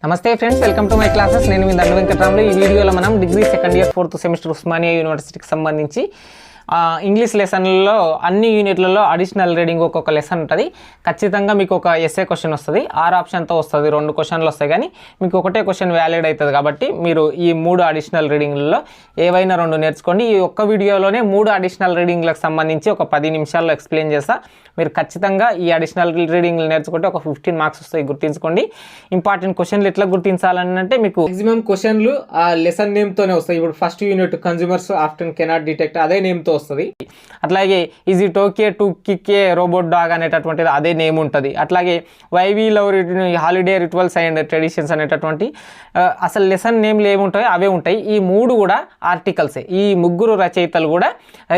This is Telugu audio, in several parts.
నమస్తే friends, welcome to my classes. నేను మీ దండ వెంకటరాములు. ఈ వీడియోలో మనం degree second year 4th semester Osmania యూనివర్సిటీకి సంబంధించి ఇంగ్లీష్ లెసన్లలో అన్ని యూనిట్లలో అడిషనల్ రీడింగ్ ఒక్కొక్క లెసన్ ఉంటుంది. ఖచ్చితంగా మీకు ఒక ఎస్ఏ క్వశ్చన్ వస్తుంది, 6 ఆప్షన్తో వస్తుంది. 2 క్వశ్చన్లు వస్తాయి, కానీ మీకు ఒకటే క్వశ్చన్ వ్యాలిడ్ అవుతుంది. కాబట్టి మీరు ఈ 3 అడిషనల్ రీడింగ్లలో ఏవైనా 2 నేర్చుకోండి. ఈ ఒక్క వీడియోలోనే 3 అడిషనల్ రీడింగ్లకు సంబంధించి ఒక 10 నిమిషాల్లో ఎక్స్ప్లెయిన్ చేస్తా. మీరు ఖచ్చితంగా ఈ అడిషనల్ రీడింగ్లు నేర్చుకుంటే ఒక 15 మార్క్స్ వస్తాయి, గుర్తుంచుకోండి. ఇంపార్టెంట్ క్వశ్చన్లు ఎట్లా గుర్తించాలని అంటే మీకు మ్యాక్సిమం క్వశ్చన్లు ఆ లెసన్ నేమ్తోనే వస్తాయి. ఇప్పుడు first unit consumers often cannot detect అదే నేమ్తో వస్తుంది. అట్లాగే is it okay to kick a robot dog అనేటటువంటిది అదే నేమ్ ఉంటుంది. అట్లాగే why we love holiday rituals and traditions అనేటటువంటి అసలు లెసన్ నేమ్లు ఏముంటాయో అవే ఉంటాయి. ఈ 3 కూడా ఆర్టికల్సే. ఈ 3 రచయితలు కూడా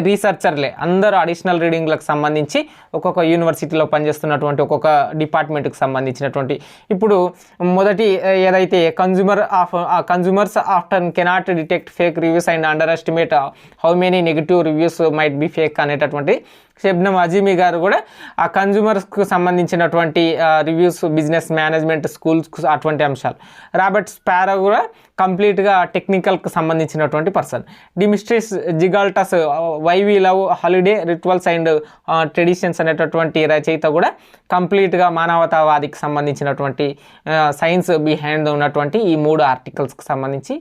రీసెర్చర్లే. అందరూ అడిషనల్ రీడింగ్లకు సంబంధించి ఒక్కొక్క యూనివర్సిటీలో పనిచేస్తున్నటువంటి ఒక్కొక్క డిపార్ట్మెంట్కి సంబంధించినటువంటి. ఇప్పుడు మొదటి ఏదైతే consumers after cannot detect fake reviews and underestimate how many negative reviews might be fake అనేటటువంటి షబ్నమ్ అజీమీ గారు కూడా ఆ కన్జ్యూమర్స్కు సంబంధించినటువంటి రివ్యూస్, బిజినెస్ మేనేజ్మెంట్, స్కూల్స్కు అటువంటి అంశాలు. రాబర్ట్ స్పారో కూడా కంప్లీట్గా టెక్నికల్కి సంబంధించినటువంటి person. Dimitris Xygalatas why we love holiday rituals and traditions అనేటటువంటి రచయిత కూడా కంప్లీట్గా మానవతావాదికి సంబంధించినటువంటి సైన్స్ బిహైండ్ ఉన్నటువంటి ఈ 3 ఆర్టికల్స్కి సంబంధించి.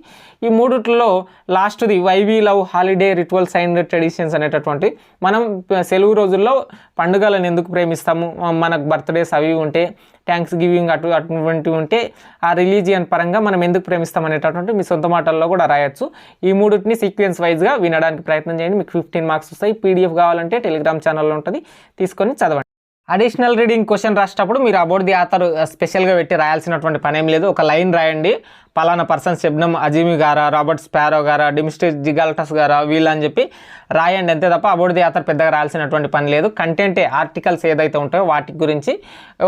ఈ 3లో లాస్ట్ది why we love holiday rituals and traditions అనేటటువంటి, మనం సెలవు రోజుల్లో పండుగలను ఎందుకు ప్రేమిస్తాము, మనకు బర్త్డేస్ అవి ఉంటే, థ్యాంక్స్ గివింగ్ అటువంటివి ఉంటే ఆ రిలీజియన్ పరంగా మనం ఎందుకు ప్రేమిస్తాం అనేటటువంటి మీ సొంత మాటల్లో కూడా రాయొచ్చు. ఈ 3ని సీక్వెన్స్ వైజ్గా వినడానికి ప్రయత్నం చేయండి. మీకు 15 మార్క్స్ వస్తాయి. పీడిఎఫ్ కావాలంటే టెలిగ్రామ్ ఛానల్లో ఉంటుంది, తీసుకొని చదవండి. అడిషనల్ రీడింగ్ క్వశ్చన్ రాసేటప్పుడు మీరు అబౌట్ ది ఆథర్ స్పెషల్గా పెట్టి రాయాల్సినటువంటి పని ఏం లేదు. ఒక లైన్ రాయండి, పలానా పర్సన్ షబ్నమ్ అజీమీ గారా, రాబర్ట్ స్పారో గారా, డిమిస్ట్రిస్ జిగాల్టస్ గారా, వీళ్ళని చెప్పి రాయండి అంతే తప్ప అబౌట్ ది ఆథర్ పెద్దగా రాయాల్సినటువంటి పని లేదు. కంటెంటే ఆర్టికల్స్ ఏదైతే ఉంటాయో వాటి గురించి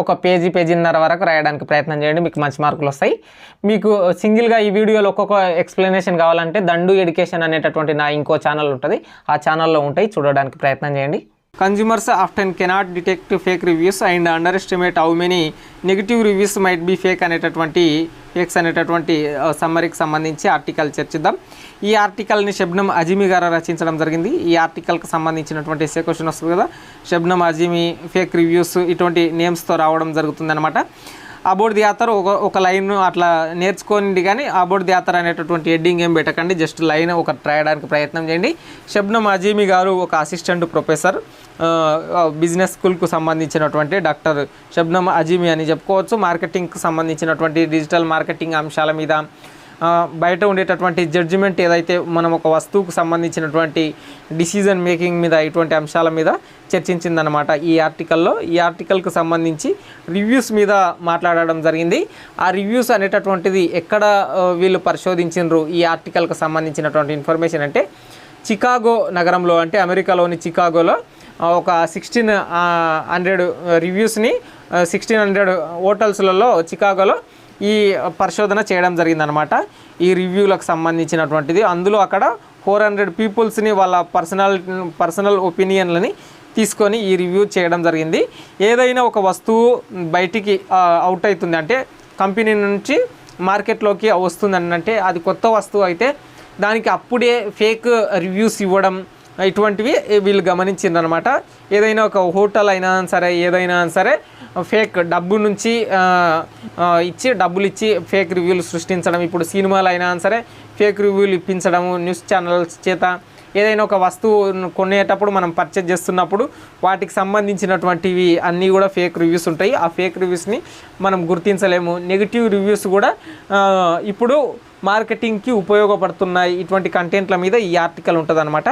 ఒక పేజీన్నర వరకు రాయడానికి ప్రయత్నం చేయండి, మీకు మంచి మార్కులు వస్తాయి. మీకు సింగిల్గా ఈ వీడియోలో ఒక్కొక్క ఎక్స్ప్లెనేషన్ కావాలంటే దండు ఎడ్యుకేషన్ అనేటటువంటి నా ఇంకో ఛానల్ ఉంటుంది, ఆ ఛానల్లో ఉంటాయి, చూడడానికి ప్రయత్నం చేయండి. Consumers often cannot detect fake reviews and underestimate how many negative reviews might be fake అనేటటువంటి ఫేక్స్ అనేటటువంటి సమ్మరీకి సంబంధించి ఆర్టికల్ చర్చిద్దాం. ఈ ఆర్టికల్ని షబ్నమ్ అజీమీ గారు రచించడం జరిగింది. ఈ ఆర్టికల్కి సంబంధించినటువంటి ఎస్ఏ క్వశ్చన్ వస్తుంది కదా, షబ్నమ్ అజీమీ ఫేక్ రివ్యూస్ ఇటువంటి నేమ్స్తో రావడం జరుగుతుంది అనమాట. అబౌట్ ది ఆథర్ ఒక లైన్ అట్లా నేర్చుకోండి, కానీ అబౌట్ ది ఆథర్ అనేటటువంటి హెడ్డింగ్ ఏం పెట్టకండి, జస్ట్ లైన్ ఒక రాయడానికి ప్రయత్నం చేయండి. షబ్నమ్ అజీమీ గారు ఒక అసిస్టెంట్ ప్రొఫెసర్, బిజినెస్ స్కూల్కు సంబంధించినటువంటి డాక్టర్ షబ్నమ్ అజీమీ అని చెప్పుకోవచ్చు. మార్కెటింగ్కి సంబంధించినటువంటి డిజిటల్ మార్కెటింగ్ అంశాల మీద, బయట ఉండేటటువంటి జడ్జిమెంట్ ఏదైతే మనం ఒక వస్తువుకు సంబంధించినటువంటి డిసిజన్ మేకింగ్ మీద ఇటువంటి అంశాల మీద చర్చించిందనమాట ఈ ఆర్టికల్లో. ఈ ఆర్టికల్కు సంబంధించి రివ్యూస్ మీద మాట్లాడడం జరిగింది. ఆ రివ్యూస్ అనేటటువంటిది ఎక్కడ వీళ్ళు పరిశోధించారు ఈ ఆర్టికల్కు సంబంధించినటువంటి ఇన్ఫర్మేషన్ అంటే, చికాగో నగరంలో, అంటే అమెరికాలోని చికాగోలో ఒక 1600 రివ్యూస్ని 1600 హోటల్స్లలో చికాగోలో ఈ పరిశోధన చేయడం జరిగిందనమాట. ఈ రివ్యూలకు సంబంధించినటువంటిది. అందులో అక్కడ 400 పీపుల్స్ని వాళ్ళ పర్సనల్ ఒపీనియన్లని తీసుకొని ఈ రివ్యూ చేయడం జరిగింది. ఏదైనా ఒక వస్తువు బయటికి అవుట్ అవుతుంది అంటే, కంపెనీ నుంచి మార్కెట్లోకి వస్తుందని అంటే, అది కొత్త వస్తువు అయితే దానికి అప్పుడే ఫేక్ రివ్యూస్ ఇవ్వడం ఇటువంటివి వీళ్ళు గమనించిందనమాట. ఏదైనా ఒక హోటల్ అయినా సరే, ఏదైనా సరే ఫేక్ డబ్బులు ఇచ్చి ఫేక్ రివ్యూలు సృష్టించడం. ఇప్పుడు సినిమాలు అయినా సరే ఫేక్ రివ్యూలు ఇప్పించడము, న్యూస్ ఛానల్స్ చేత. ఏదైనా ఒక వస్తువు కొనేటప్పుడు మనం పర్చేజ్ చేస్తున్నప్పుడు వాటికి సంబంధించినటువంటివి అన్నీ కూడా ఫేక్ రివ్యూస్ ఉంటాయి. ఆ ఫేక్ రివ్యూస్ని మనం గుర్తించలేము. నెగిటివ్ రివ్యూస్ కూడా ఇప్పుడు మార్కెటింగ్కి ఉపయోగపడుతున్నాయి. ఇటువంటి కంటెంట్ల మీద ఈ ఆర్టికల్ ఉంటుందన్నమాట.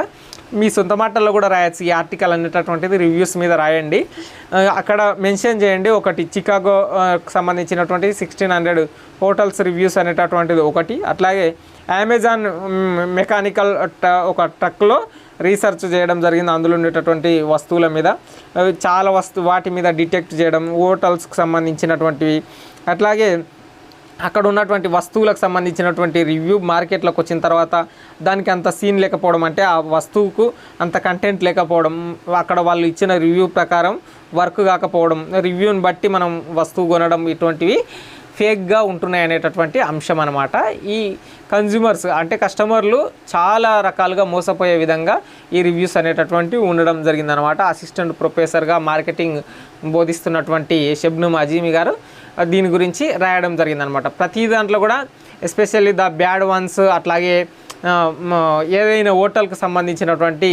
మీ సొంత మాటల్లో కూడా రాయొచ్చు. ఈ ఆర్టికల్ అనేటటువంటిది రివ్యూస్ మీద రాయండి. అక్కడ మెన్షన్ చేయండి. ఒకటి చికాగోకి సంబంధించినటువంటి 1600 హోటల్స్ రివ్యూస్ అనేటటువంటిది ఒకటి. అట్లాగే అమెజాన్ మెకానికల్ ఒక ట్రక్లో రీసెర్చ్ చేయడం జరిగింది. అందులో ఉండేటటువంటి వస్తువుల మీద చాలా వాటి మీద డిటెక్ట్ చేయడం, హోటల్స్కి సంబంధించినటువంటివి. అట్లాగే అక్కడ ఉన్నటువంటి వస్తువులకు సంబంధించినటువంటి రివ్యూ మార్కెట్లోకి వచ్చిన తర్వాత దానికి అంత సీన్ లేకపోవడం, అంటే ఆ వస్తువుకు అంత కంటెంట్ లేకపోవడం, అక్కడ వాళ్ళు ఇచ్చిన రివ్యూ ప్రకారం వర్క్ కాకపోవడం, రివ్యూని బట్టి మనం వస్తువు కొనడం, ఇటువంటివి ఫేక్గా ఉంటున్నాయి అనేటటువంటి అంశం అనమాట. ఈ కన్జ్యూమర్స్ అంటే కస్టమర్లు చాలా రకాలుగా మోసపోయే విధంగా ఈ రివ్యూస్ అనేటటువంటివి ఉండడం జరిగిందనమాట. అసిస్టెంట్ ప్రొఫెసర్గా మార్కెటింగ్ బోధిస్తున్నటువంటి షబ్నమ్ అజీమి గారు దీని గురించి రాయడం జరిగిందనమాట. ప్రతి దాంట్లో కూడా ఎస్పెషల్లీ ద బ్యాడ్ వన్స్, అట్లాగే ఏదైనా హోటల్కి సంబంధించినటువంటి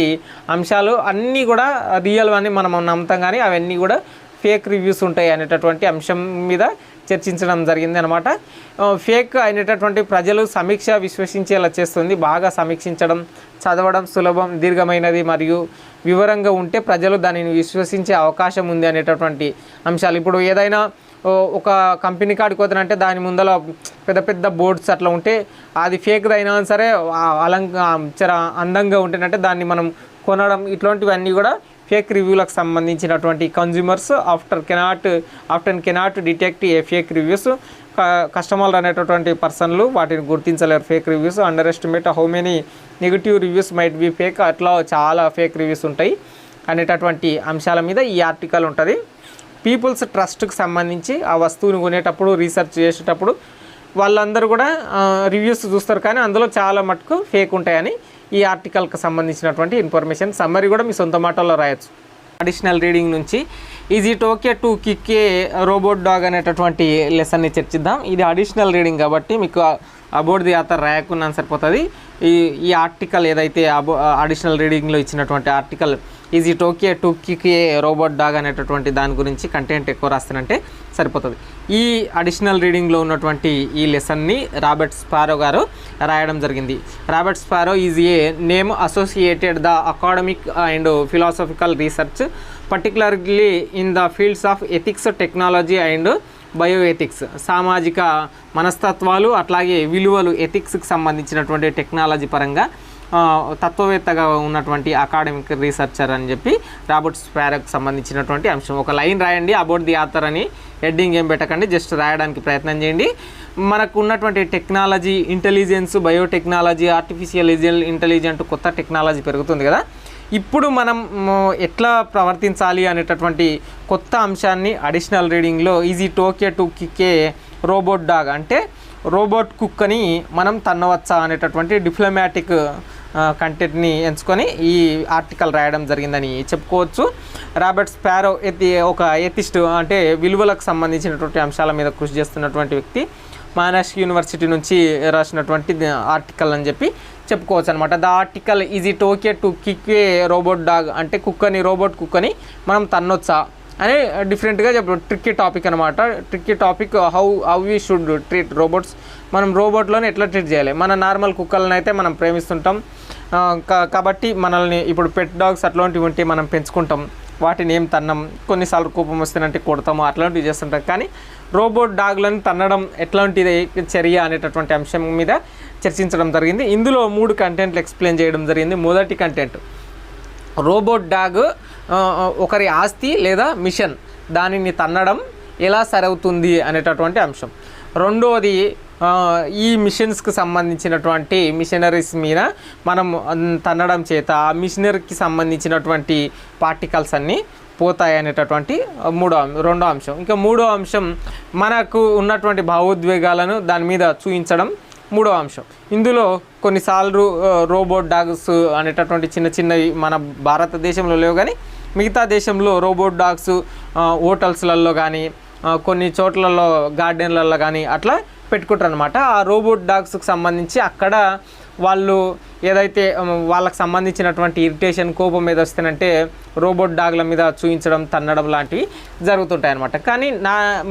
అంశాలు అన్నీ కూడా రియల్ అని మనం నమ్ముతాం, కానీ అవన్నీ కూడా ఫేక్ రివ్యూస్ ఉంటాయి అనేటటువంటి అంశం మీద చర్చించడం జరిగింది అనమాట. ఫేక్ అయినటువంటి ప్రజలు సమీక్ష విశ్వసించేలా చేస్తుంది. బాగా సమీక్షించడం, చదవడం సులభం, దీర్ఘమైనది మరియు వివరంగా ఉంటే ప్రజలు దానిని విశ్వసించే అవకాశం ఉంది అనేటటువంటి అంశాలు. ఇప్పుడు ఏదైనా ఒక కంపెనీ కాడికి పోతానంటే దాని ముందర పెద్ద పెద్ద బోర్డ్స్ అట్లా ఉంటే అది ఫేక్ అయినా సరే అందంగా ఉంటేనంటే దాన్ని మనం కొనడం, ఇట్లాంటివన్నీ కూడా ఫేక్ రివ్యూలకు సంబంధించినటువంటి consumers after cannot detect a fake reviews. కస్టమర్లు అనేటటువంటి పర్సన్లు వాటిని గుర్తించలేరు fake reviews. Underestimate how many negative reviews might be fake. అట్లా చాలా ఫేక్ రివ్యూస్ ఉంటాయి అనేటటువంటి అంశాల మీద ఈ ఆర్టికల్ ఉంటుంది. పీపుల్స్ ట్రస్ట్కి సంబంధించి ఆ వస్తువుని కొనేటప్పుడు రీసెర్చ్ చేసేటప్పుడు వాళ్ళందరూ కూడా రివ్యూస్ చూస్తారు, కానీ అందులో చాలా మటుకు ఫేక్ ఉంటాయని ఈ ఆర్టికల్కి సంబంధించినటువంటి ఇన్ఫర్మేషన్ సమ్మరీ కూడా మీ సొంత మాటల్లో రాయొచ్చు. అడిషనల్ రీడింగ్ నుంచి is it okay to kick a robot dog అనేటటువంటి లెసన్ని చర్చిద్దాం. ఇది అడిషనల్ రీడింగ్ కాబట్టి మీకు అబౌట్ ది ఆథర్ రాయకున్నా సరిపోతుంది. ఈ ఆర్టికల్ ఏదైతే అడిషనల్ రీడింగ్లో ఇచ్చినటువంటి article is it okay to kick a robot dog అనేటటువంటి దాని గురించి కంటెంట్ ఎక్కువ రాస్తానంటే సరిపోతుంది. ఈ అడిషనల్ రీడింగ్లో ఉన్నటువంటి ఈ లెసన్ని రాబర్ట్ స్పారో గారు రాయడం జరిగింది. Robert sparrow is a name associated the academic and philosophical research particularly in the fields of ethics, technology and bioethics. సామాజిక మనస్తత్వాలు అట్లాగే విలువలు, ఎథిక్స్కి సంబంధించినటువంటి టెక్నాలజీ పరంగా తత్వవేత్తగా ఉన్నటువంటి అకాడమిక్ రీసెర్చర్ అని చెప్పి రాబర్ట్ స్పారోకి సంబంధించినటువంటి అంశం. ఒక లైన్ రాయండి, అబౌట్ ది ఆథర్ అని హెడ్డింగ్ ఏం పెట్టకండి, జస్ట్ రాయడానికి ప్రయత్నం చేయండి. మనకు ఉన్నటువంటి technology, intelligence, biotechnology, artificial intelligent కొత్త టెక్నాలజీ పెరుగుతుంది కదా, ఇప్పుడు మనం ఎట్లా ప్రవర్తించాలి అనేటటువంటి కొత్త అంశాన్ని అడిషనల్ రీడింగ్లో is it okay to kick a robot dog అంటే రోబోట్ కుక్కని మనం తన్నవచ్చా అనేటటువంటి డిప్లొమాటిక్ కంటెంట్ని ఎంచుకొని ఈ ఆర్టికల్ రాయడం జరిగిందని చెప్పుకోవచ్చు. రాబర్ట్ స్పారో ఒక ఎథిస్ట్ అంటే విలువలకు సంబంధించినటువంటి అంశాల మీద కృషి చేస్తున్నటువంటి వ్యక్తి. మానాష్ యూనివర్సిటీ నుంచి రాసినటువంటి ఆర్టికల్ అని చెప్పి చెప్పుకోవచ్చు అనమాట. The article is it okay to kick a robot dog అంటే రోబోట్ కుక్కని మనం తన్నొచ్చా అని డిఫరెంట్గా ట్రిక్కీ టాపిక్ అనమాట. Tricky topic how we should treat robots. మనం రోబోట్లోనే ఎట్లా ట్రీట్ చేయాలి. మన నార్మల్ కుక్కలను అయితే మనం ప్రేమిస్తుంటాం కాబట్టి మనల్ని ఇప్పుడు పెట్ డాగ్స్ అట్లాంటివి ఉంటే మనం పెంచుకుంటాం, వాటిని ఏం తన్నం, కొన్నిసార్లు కోపం వస్తేనంటే కొడతాము, అట్లాంటివి చేస్తుంటాం. కానీ రోబోట్ డాగ్లను తన్నడం ఎట్లాంటిది చర్య అనేటటువంటి అంశం మీద చర్చించడం జరిగింది. ఇందులో 3 కంటెంట్లు ఎక్స్ప్లెయిన్ చేయడం జరిగింది. మొదటి కంటెంట్ రోబోట్ డాగ్ ఒకరి ఆస్తి లేదా మిషన్, దానిని తన్నడం ఎలా సరవుతుంది అనేటటువంటి అంశం. రెండవది ఈ మిషన్స్కి సంబంధించినటువంటి మిషనరీస్ మీద మనం తన్నడం చేత ఆ మిషనరీకి సంబంధించినటువంటి పార్టికల్స్ అన్నీ పోతాయి అనేటటువంటి రెండో అంశం. ఇంకా మూడో అంశం మనకు ఉన్నటువంటి భావోద్వేగాలను దాని మీద చూపించడం మూడో అంశం. ఇందులో కొన్నిసార్లు రోబోట్ డాగ్స్ అనేటటువంటి చిన్న చిన్నవి మన భారతదేశంలో లేవు, కానీ మిగతా దేశంలో రోబోట్ డాగ్స్ హోటల్స్లలో కానీ కొన్ని చోట్లలో గార్డెన్లలో కానీ అట్లా పెట్టుకుంటారు అనమాట. ఆ రోబోట్ డాగ్స్కి సంబంధించి అక్కడ వాళ్ళు ఏదైతే వాళ్ళకి సంబంధించినటువంటి ఇరిటేషన్, కోపం మీద వస్తేనంటే రోబోట్ డాగ్ల మీద చూపించడం, తన్నడం లాంటివి జరుగుతుంటాయి అన్నమాట. కానీ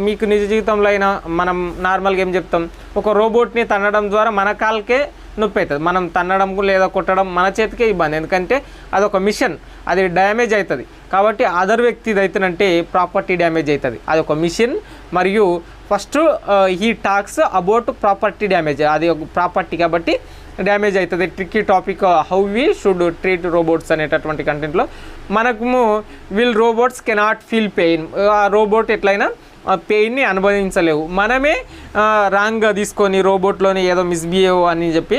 మీకు నిజ జీవితంలో అయినా మనం నార్మల్గా ఏం చెప్తాం, ఒక రోబోట్ని తన్నడం ద్వారా మన కాళ్ళకే నొప్పి అవుతుంది. మనం తన్నడం లేదా కొట్టడం మన చేతికే ఇబ్బంది, ఎందుకంటే అదొక మిషన్, అది డ్యామేజ్ అవుతుంది. కాబట్టి అదర్ వ్యక్తిది అయితేనంటే ప్రాపర్టీ డ్యామేజ్ అవుతుంది. అది ఒక మిషన్. మరియు first he talks about property damage, అది ఒక ప్రాపర్టీ కాబట్టి డ్యామేజ్ అవుతుంది. Tricky topic how we should treat robots అనేటటువంటి కంటెంట్లో మనకు రోబోట్స్ కెనాట్ ఫీల్ పెయిన్. ఆ రోబోట్ ఎట్లయినా పెయిన్ని అనుభవించలేవు. మనమే రాంగ్గా తీసుకొని రోబోట్లోనే ఏదో మిస్బిహేవ్ అని చెప్పి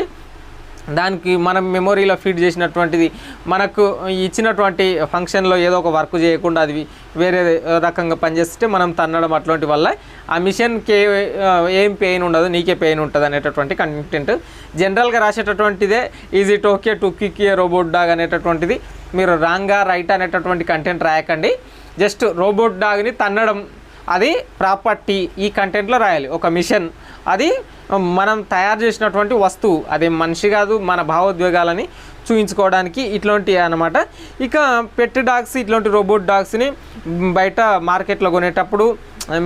దానికి మనం మెమొరీలో ఫీడ్ చేసినటువంటిది మనకు ఇచ్చినటువంటి ఫంక్షన్లో ఏదో ఒక వర్క్ చేయకుండా అది వేరే రకంగా పనిచేస్తే మనం తన్నడం అట్లాంటి వల్ల ఆ మిషన్కి ఏం పెయిన్ ఉండదు, నీకే పెయిన్ ఉంటుంది అనేటటువంటి కంటెంట్. జనరల్గా రాసేటటువంటిదే is it okay to kick robot dog అనేటటువంటిది. మీరు రాంగా రైట్ అనేటటువంటి కంటెంట్ రాయకండి, జస్ట్ రోబోట్ డాగ్ని తన్నడం అది ప్రాపర్టీ ఈ కంటెంట్లో రాయాలి. ఒక మిషన్ అది మనం తయారు చేసినటువంటి వస్తువు, అది మనిషి కాదు, మన భావోద్వేగాలని చూపించుకోవడానికి ఇట్లాంటివి అన్నమాట. ఇక పెట్ డాగ్స్ ఇట్లాంటి రోబోట్ డాగ్స్ని బయట మార్కెట్లో కొనేటప్పుడు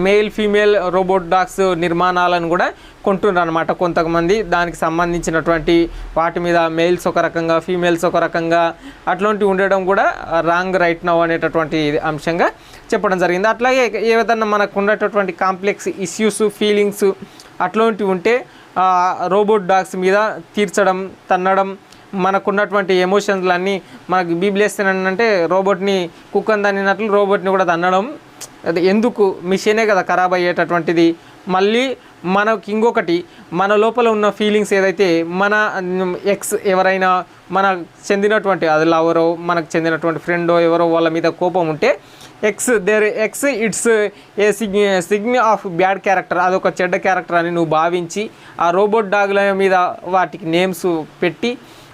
మేల్ ఫీమేల్ రోబోట్ డాగ్స్ నిర్మాణాలను కూడా కొంటున్నారు అనమాట కొంతమంది. దానికి సంబంధించినటువంటి వాటి మీద మేల్స్ ఒక రకంగా ఫీమేల్స్ ఒక రకంగా అట్లాంటివి ఉండడం కూడా రాంగ్ రైట్ నౌ అనేటటువంటి అంశంగా చెప్పడం జరిగింది. అట్లాగే ఏదన్నా మనకు ఉన్నటువంటి కాంప్లెక్స్ ఇష్యూస్ ఫీలింగ్స్ అట్లాంటివి ఉంటే రోబోట్ డాగ్స్ మీద తీర్చడం తన్నడం, మనకున్నటువంటి ఎమోషన్లన్నీ మనకు బీబ్లేస్తానంటే రోబోట్ని కుక్కని తన్నినట్లు రోబోట్ని కూడా తన్నడం అది ఎందుకు, మిషనే కదా ఖరాబ్ అయ్యేటటువంటిది. మళ్ళీ మనకి ఇంకొకటి మన లోపల ఉన్న ఫీలింగ్స్ ఏదైతే మన ఎక్స్ ఎవరైనా మనకు చెందినటువంటి అది లవరో మనకు చెందినటువంటి ఫ్రెండో ఎవరో వాళ్ళ మీద కోపం ఉంటే ఎక్స్ it's a sign of bad character, అదొక చెడ్డ క్యారెక్టర్ అని నువ్వు భావించి ఆ రోబోట్ డాగ్ల మీద వాటికి నేమ్స్ పెట్టి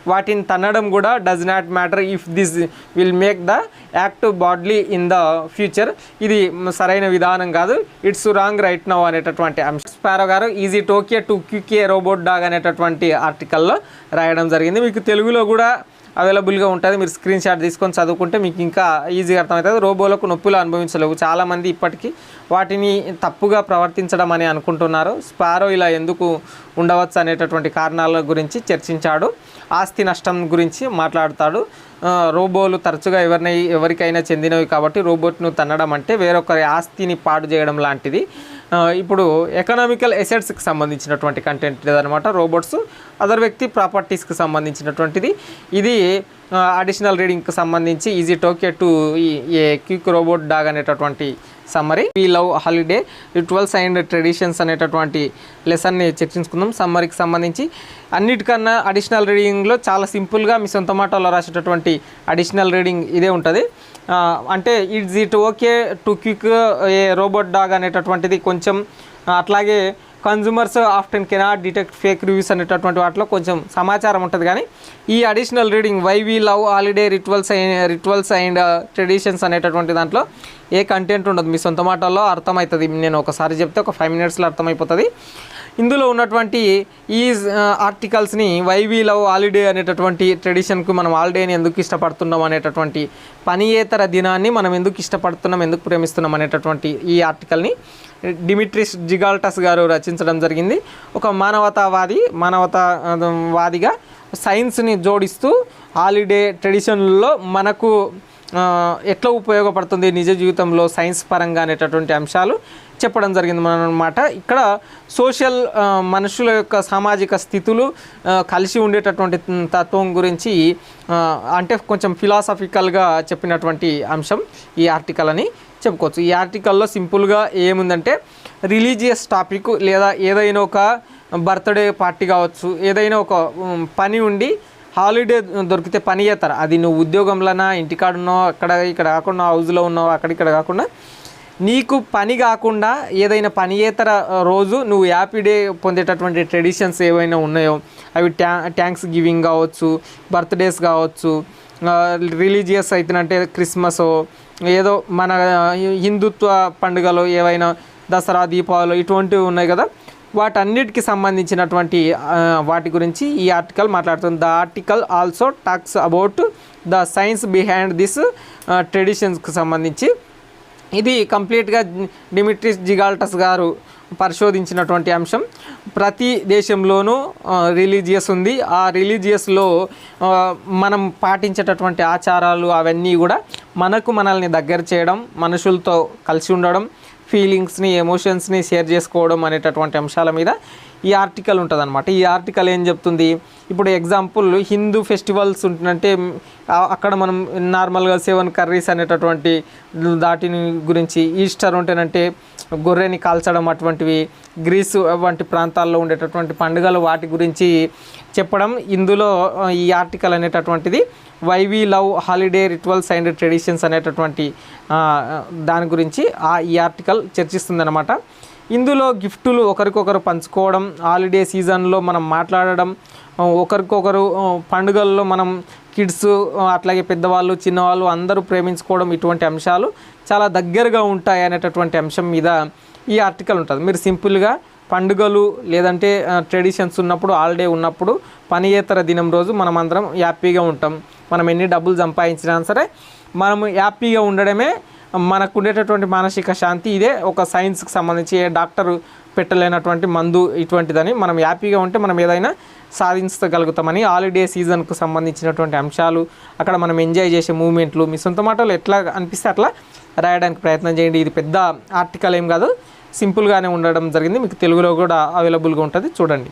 వాటిని తన్నడం కూడా does not matter if this will make the act badly in the future. ఇది సరైన విధానం కాదు, ఇట్స్ రాంగ్ రైట్ నౌ అనేటటువంటి అంశం స్పారో గారు is it okay to kick robot dog అనేటటువంటి ఆర్టికల్లో రాయడం జరిగింది. మీకు తెలుగులో కూడా అవైలబుల్గా ఉంటుంది, మీరు స్క్రీన్ షాట్ తీసుకొని చదువుకుంటే మీకు ఇంకా ఈజీగా అర్థమవుతుంది. రోబోలకు నొప్పులు అనుభవించలేవు, చాలామంది ఇప్పటికీ వాటిని తప్పుగా ప్రవర్తించడం అని అనుకుంటున్నారు. స్పారో ఇలా ఎందుకు ఉండవచ్చు అనేటటువంటి కారణాల గురించి చర్చించాడు. ఆస్తి నష్టం గురించి మాట్లాడతాడు. రోబోలు తరచుగా ఎవరికైనా చెందినవి కాబట్టి రోబోట్ను తన్నడం అంటే వేరొకరి ఆస్తిని పాడు చేయడం లాంటిది. ఇప్పుడు ఎకనామికల్ ఎసెట్స్కి సంబంధించినటువంటి కంటెంట్ ఇదనమాట. రోబోట్స్ అదర్ వ్యక్తి ప్రాపర్టీస్కి సంబంధించినటువంటిది. ఇది అడిషనల్ రీడింగ్కి సంబంధించి is it okay to a kick robot dog అనేటటువంటి summary. We love holiday rituals and traditions అనేటటువంటి లెసన్ని చర్చించుకుందాం. సమ్మరీకి సంబంధించి అన్నిటికన్నా అడిషనల్ రీడింగ్లో చాలా సింపుల్గా మీ సొంత మాటల్లో రాసేటటువంటి అడిషనల్ రీడింగ్ ఇదే ఉంటుంది. అంటే it okay to kick a robot dog అనేటటువంటిది కొంచెం, అట్లాగే consumers often cannot detect fake reviews అనేటటువంటి వాటిలో కొంచెం సమాచారం ఉంటుంది. కానీ ఈ additional reading why we love holiday rituals and traditions అనేటటువంటి దాంట్లో ఏ కంటెంట్ ఉండదు, మీ సొంత మాటల్లో అర్థమవుతుంది. నేను ఒకసారి చెప్తే ఒక 5 minutesలో అర్థమైపోతుంది. ఇందులో ఉన్నటువంటి ఈ ఆర్టికల్స్ని వై వీ లవ్ హాలిడే అనేటటువంటి ట్రెడిషన్కు మనం హాలిడేని ఎందుకు ఇష్టపడుతున్నాం అనేటటువంటి పనియేతర దినాన్ని మనం ఎందుకు ఇష్టపడుతున్నాం ఎందుకు ప్రేమిస్తున్నాం అనేటటువంటి ఈ ఆర్టికల్ని డిమిట్రిస్ జిగాల్టస్ గారు రచించడం జరిగింది. ఒక మానవతావాదిగా సైన్స్ని జోడిస్తూ హాలిడే ట్రెడిషన్లో మనకు ఎట్లా ఉపయోగపడుతుంది నిజ జీవితంలో సైన్స్ పరంగా అనేటటువంటి అంశాలు చెప్పడం జరిగింది అన్నమాట. ఇక్కడ సోషల్ మనుషుల యొక్క సామాజిక స్థితులు కలిసి ఉండేటటువంటి తత్వం గురించి అంటే కొంచెం ఫిలాసఫికల్గా చెప్పినటువంటి అంశం ఈ ఆర్టికల్ అని చెప్పుకోవచ్చు. ఈ ఆర్టికల్లో సింపుల్గా ఏముందంటే రిలీజియస్ టాపిక్ లేదా ఏదైనా ఒక బర్త్డే పార్టీ కావచ్చు, ఏదైనా ఒక పని ఉండి హాలిడే దొరికితే పని చేస్తారు. అది నువ్వు ఉద్యోగంలోనా ఇంటికాడ ఉన్నావు ఇక్కడ కాకుండా హౌస్లో ఉన్నావు ఇక్కడ కాకుండా నీకు పని కాకుండా ఏదైనా పనియేతర రోజు నువ్వు హ్యాపీ డే పొందేటటువంటి ట్రెడిషన్స్ ఏవైనా ఉన్నాయో అవి థ్యాంక్స్ గివింగ్ కావచ్చు, బర్త్డేస్ కావచ్చు, రిలీజియస్ అయితేనంటే క్రిస్మస్, ఏదో మన హిందుత్వ పండుగలు ఏవైనా దసరా దీపావళి ఇటువంటివి ఉన్నాయి కదా, వాటన్నిటికి సంబంధించినటువంటి వాటి గురించి ఈ ఆర్టికల్ మాట్లాడుతుంది. The article also talks about the science behind this ట్రెడిషన్స్కి సంబంధించి. ఇది కంప్లీట్గా డిమిట్రిస్ జిగాల్టస్ గారు పరిశోధించినటువంటి అంశం. ప్రతి దేశంలోనూ రిలీజియస్ ఉంది. ఆ రిలీజియస్లో మనం పాటించేటటువంటి ఆచారాలు అవన్నీ కూడా మనల్ని దగ్గర చేయడం, మనుషులతో కలిసి ఉండడం, ఫీలింగ్స్ని ఎమోషన్స్ని షేర్ చేసుకోవడం అనేటటువంటి అంశాల మీద ఈ ఆర్టికల్ ఉంటుంది అనమాట. ఈ ఆర్టికల్ ఏం చెప్తుంది, ఇప్పుడు ఎగ్జాంపుల్ హిందూ ఫెస్టివల్స్ ఉంటుందంటే అక్కడ మనం నార్మల్గా 7 కర్రీస్ అనేటటువంటి దాటిని గురించి, ఈస్టర్ ఉంటేనంటే గొర్రెని కాల్చడం అటువంటివి, గ్రీస్ వంటి ప్రాంతాల్లో ఉండేటటువంటి పండుగలు వాటి గురించి చెప్పడం ఇందులో ఈ ఆర్టికల్ అనేటటువంటిది why we love holiday rituals and traditions అనేటటువంటి దాని గురించి ఈ ఆర్టికల్ చర్చిస్తుంది అనమాట. ఇందులో గిఫ్టులు ఒకరికొకరు పంచుకోవడం, హాలిడే సీజన్లో మనం మాట్లాడడం, ఒకరికొకరు పండుగల్లో మనం కిడ్స్ అట్లాగే పెద్దవాళ్ళు చిన్నవాళ్ళు అందరూ ప్రేమించుకోవడం, ఇటువంటి అంశాలు చాలా దగ్గరగా ఉంటాయి అనేటటువంటి అంశం మీద ఈ ఆర్టికల్ ఉంటుంది. మీరు సింపుల్గా పండుగలు లేదంటే ట్రెడిషన్స్ ఉన్నప్పుడు, హాలిడే ఉన్నప్పుడు, పనియేతర దినం రోజు మనం అందరం హ్యాపీగా ఉంటాం. మనం ఎన్ని డబ్బులు సంపాదించినా సరే మనము హ్యాపీగా ఉండడమే మనకు ఉండేటటువంటి మానసిక శాంతి. ఇదే ఒక సైన్స్కి సంబంధించి ఏ డాక్టర్ పెట్టలేనటువంటి మందు ఇటువంటిదని. మనం హ్యాపీగా ఉంటే మనం ఏదైనా సాధించగలుగుతామని హాలిడే సీజన్కు సంబంధించినటువంటి అంశాలు, అక్కడ మనం ఎంజాయ్ చేసే మూమెంట్లు మీ సొంత మాటలు ఎట్లా అనిపిస్తే అట్లా రాయడానికి ప్రయత్నం చేయండి. ఇది పెద్ద ఆర్టికల్ ఏం కాదు, సింపుల్గానే ఉండడం జరిగింది. మీకు తెలుగులో కూడా అవైలబుల్గా ఉంటుంది, చూడండి.